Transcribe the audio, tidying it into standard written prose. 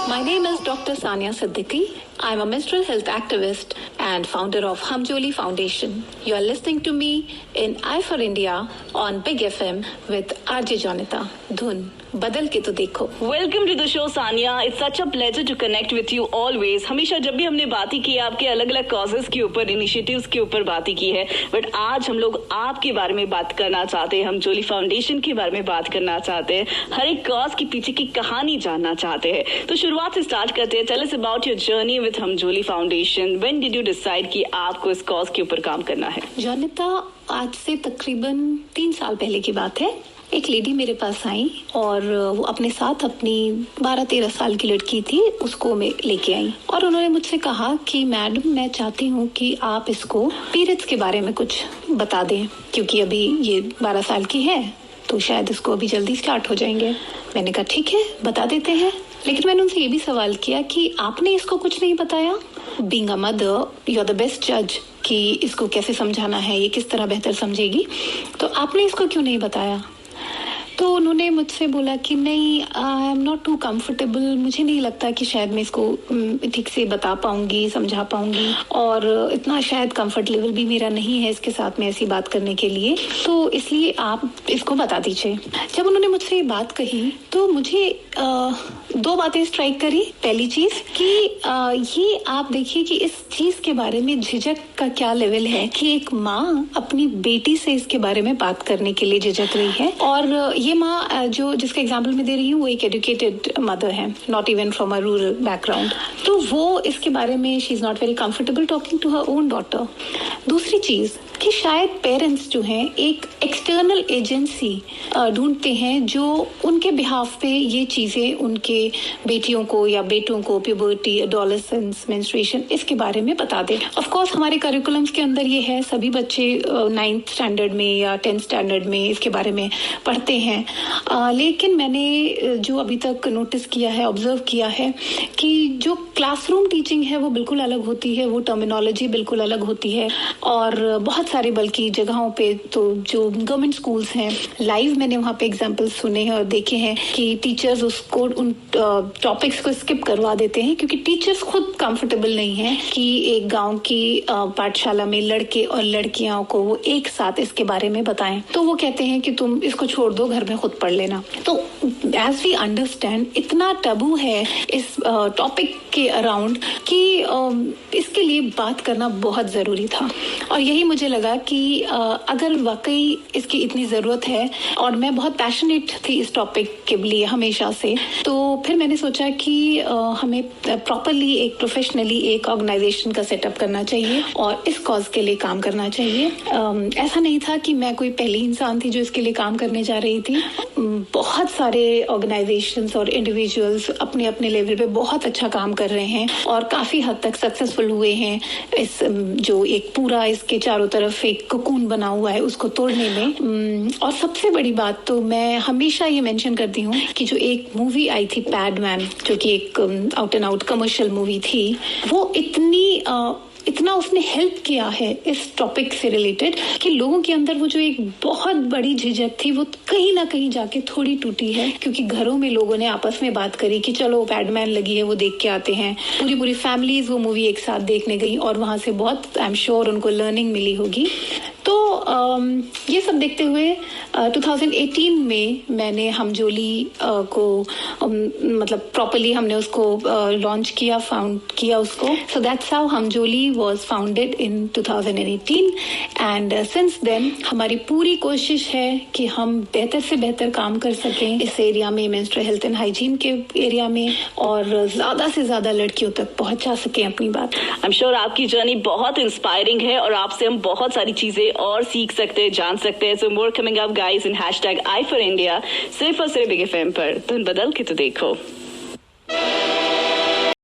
My name is Dr. Sania Siddiqui. I'm a menstrual health activist and founder of Hamjoli Foundation. You are listening to me in I for India on Big FM with RJ Jonita. धुन बदल के तो देखो. Welcome to the show Sania. It's such a pleasure to connect with you always. हमेशा जब भी हमने बातें की आपके अलग अलग कॉजेस के ऊपर, इनिशिएटिव्स के ऊपर बातें की है, बट आज हम लोग आपके बारे में बात करना चाहते हैं. हमजोली फाउंडेशन के बारे में बात करना चाहते हैं. हर एक कॉज के पीछे की कहानी जानना चाहते हैं. तो शुरुआत से स्टार्ट करते हैं. Tell us about your journey with Hamjoli foundation. When did you decide कि आपको इस कॉज के ऊपर काम करना है? जोनिता, आज से तकरीबन 3 साल पहले की बात है. एक लेडी मेरे पास आई और वो अपने साथ अपनी 12-13 साल की लड़की थी, उसको मैं लेके आई और उन्होंने मुझसे कहा कि मैडम, मैं चाहती हूँ कि आप इसको पीरियड्स के बारे में कुछ बता दें, क्योंकि अभी ये 12 साल की है तो शायद इसको अभी जल्दी स्टार्ट हो जाएंगे. मैंने कहा ठीक है, बता देते हैं. लेकिन मैंने उनसे ये भी सवाल किया कि आपने इसको कुछ नहीं बताया. Being a mother, you are the best जज कि इसको कैसे समझाना है, ये किस तरह बेहतर समझेगी, तो आपने इसको क्यों नहीं बताया? तो उन्होंने मुझसे बोला कि नहीं, I am not too comfortable, मुझे नहीं लगता कि शायद मैं इसको ठीक से बता पाऊंगी, समझा पाऊंगी, और इतना शायद कंफर्ट लेवल भी मेरा नहीं है इसके साथ में ऐसी बात करने के लिए, तो इसलिए आप इसको बता दीजिए. जब उन्होंने मुझसे ये बात कही तो मुझे 2 बातें स्ट्राइक करी. पहली चीज कि ये आप देखिए कि इस चीज के बारे में झिझक का क्या लेवल है कि एक माँ अपनी बेटी से इसके बारे में बात करने के लिए झिझक रही है. और ये माँ जो जिसका एग्जाम्पल मैं दे रही हूँ वो एक एजुकेटेड मदर है, not even from a rural background. तो वो इसके बारे में she is not very comfortable talking to her own daughter. दूसरी चीज कि शायद पेरेंट्स जो हैं एक एक्सटर्नल एजेंसी ढूंढते हैं जो उनके बिहाफ पे ये चीज़ें उनके बेटियों को या बेटों को प्यूबर्टी, एडोलेसेंस, मेंस्ट्रुएशन, इसके बारे में बता दें. ऑफ कोर्स हमारे करिकुलम्स के अंदर ये है, सभी बच्चे 9th स्टैंडर्ड में या 10th स्टैंडर्ड में इसके बारे में पढ़ते हैं. लेकिन मैंने जो अभी तक नोटिस किया है, ऑब्जर्व किया है कि जो क्लासरूम टीचिंग है वो बिल्कुल अलग होती है, वो टर्मिनोलॉजी बिल्कुल अलग होती है. और बहुत सारे बल्कि जगहों पे तो जो गवर्नमेंट स्कूल्स हैं, लाइव मैंने वहाँ पे एग्जांपल्स सुने हैं और देखे हैं कि टीचर्स उसको उन टॉपिक्स को स्किप करवा देते हैं क्योंकि टीचर्स खुद कंफर्टेबल नहीं हैं कि एक गांव की पाठशाला में लड़के और लड़कियों को वो एक साथ इसके बारे में बताएं. तो वो कहते हैं कि तुम इसको छोड़ दो, घर में खुद पढ़ लेना. तो एज वी अंडरस्टैंड, इतना टबू है इस टॉपिक के अराउंड कि इसके लिए बात करना बहुत ज़रूरी था. और यही मुझे लगा कि अगर वाकई इसकी इतनी ज़रूरत है, और मैं बहुत पैशनेट थी इस टॉपिक के लिए हमेशा से, तो फिर मैंने सोचा कि हमें प्रॉपरली एक प्रोफेशनली एक ऑर्गेनाइजेशन का सेटअप करना चाहिए और इस कॉज के लिए काम करना चाहिए. ऐसा नहीं था कि मैं कोई पहली इंसान थी जो इसके लिए काम करने जा रही थी. बहुत सारे ऑर्गेनाइजेशंस और इंडिविजुअल्स अपने अपने लेवल पे बहुत अच्छा काम कर रहे हैं और काफ़ी हद तक सक्सेसफुल हुए हैं इस जो एक पूरा इसके चारों तरफ एक कोकून बना हुआ है उसको तोड़ने में. और सबसे बड़ी बात तो मैं हमेशा ये मेंशन करती हूँ कि जो एक मूवी आई थी पैडमैन, जो कि एक out and out commercial movie थी, वो इतना उसने हेल्प किया है इस टॉपिक से रिलेटेड कि लोगों के अंदर वो जो एक बहुत बड़ी झिझक थी वो कहीं ना कहीं जाके थोड़ी टूटी है, क्योंकि घरों में लोगों ने आपस में बात करी कि चलो पैडमैन लगी है वो देख के आते हैं. पूरी फैमिलीज वो मूवी एक साथ देखने गई और वहां से बहुत आई एम श्योर उनको लर्निंग मिली होगी. तो ये सब देखते हुए 2018 में मैंने हमजोली को मतलब प्रॉपरली हमने उसको लॉन्च किया, फाउंड किया उसको. So that's how Hamjoli was founded in 2018 and since then हमारी पूरी कोशिश है कि हम बेहतर से बेहतर काम कर सकें इस एरिया में, मेंस्ट्रुअल हेल्थ एंड हाइजीन के एरिया में, और ज़्यादा से ज़्यादा लड़कियों तक पहुंचा सकें अपनी बात. आई एम श्योर आपकी जर्नी बहुत इंस्पायरिंग है और आपसे हम बहुत सारी चीजें और सीख सकते हैं, जान सकते हैं. So more coming up guys in #I for India, सिर्फ और सिर्फ बिग FM पर. धुन बदल के तो देखो.